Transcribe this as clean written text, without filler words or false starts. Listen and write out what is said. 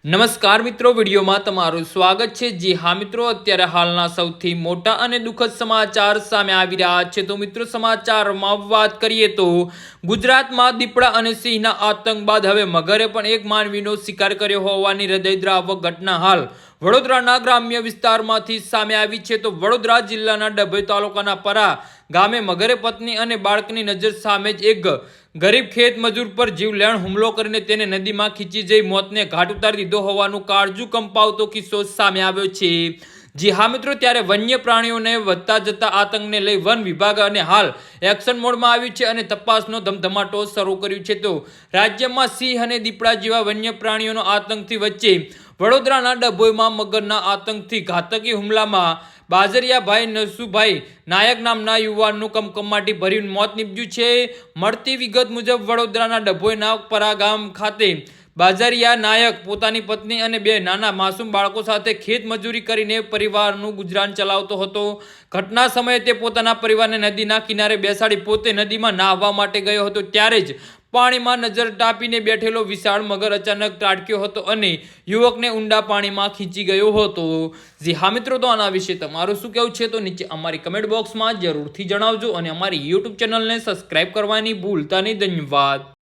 નમસ્કાર મિત્રો, વિડીયોમાં તમારું સ્વાગત છે। જી હા મિત્રો, અત્યારે હાલના સૌથી મોટા અને દુઃખદ સમાચાર સામે આવી રહ્યા છે। તો મિત્રો, સમાચારમાં વાત કરીએ તો ગુજરાતમાં દીપડા અને સિંહના આતંક બાદ હવે મગરે પણ એક માનવીનો શિકાર કર્યો હોવાની હૃદયદ્રાવક ઘટના હાલ વડોદરાના ગ્રામ્ય વિસ્તારમાંથી સામે આવી છે। તો વડોદરા જિલ્લાના ડભોઈ તાલુકાના પરા ગામે મગરે પત્ની અને બાળકની નજર સામે જ એક ગરીબ ખેત મજૂર પર જીવલેણ હુમલો કરીને તેને નદીમાં ખીંચી જઈ મોતને ઘાટ ઉતારી દીધો હોવાનું કાળજુ કંપાવતો કિસ્સો સામે આવ્યો છે। જી હા મિત્રો, ત્યારે વન્ય પ્રાણીઓને વધતા જતા આતંકને લઈ વન વિભાગ અને હાલ એક્શન મોડમાં આવ્યું છે અને તપાસનો ધમધમાટો શરૂ કર્યો છે। તો રાજ્યમાં સિંહ અને દીપડા જેવા વન્ય પ્રાણીઓનો આતંકથી વચ્ચે વડોદરાના ડભોઈમાં મગરના આતંકથી ઘાતકી હુમલામાં બાજરિયાભાઈ નરસુભાઈ નાયક નામના યુવાનનું કમકમાટી ભર્યું મોત નીપજ્યું છે। મળતી વિગત મુજબ વડોદરાના ડભોઈના પરા ગામ ખાતે બાજરિયા નાયક પોતાની પત્ની અને બે નાના માસૂમ બાળકો સાથે ખેત મજૂરી કરીને પરિવારનું ગુજરાન ચલાવતો હતો। ઘટના સમયે તે પોતાના પરિવારને નદીના કિનારે બેસાડી પોતે નદીમાં નાહવા માટે ગયો હતો, ત્યારે જ પાણીમાં નજર ટાંપીને બેઠેલો વિશાળ મગર અચાનક ત્રાટક્યો હતો અને યુવકને ઊંડા પાણીમાં ખીંચી ગયો હતો। જી હા મિત્રો, તો આના વિશે તમારું શું કહેવું છે તો નીચે અમારી કમેન્ટ બોક્સમાં જરૂરથી જણાવજો અને અમારી યુટ્યુબ ચેનલને સબસ્ક્રાઇબ કરવાની ભૂલતા નહીં। ધન્યવાદ।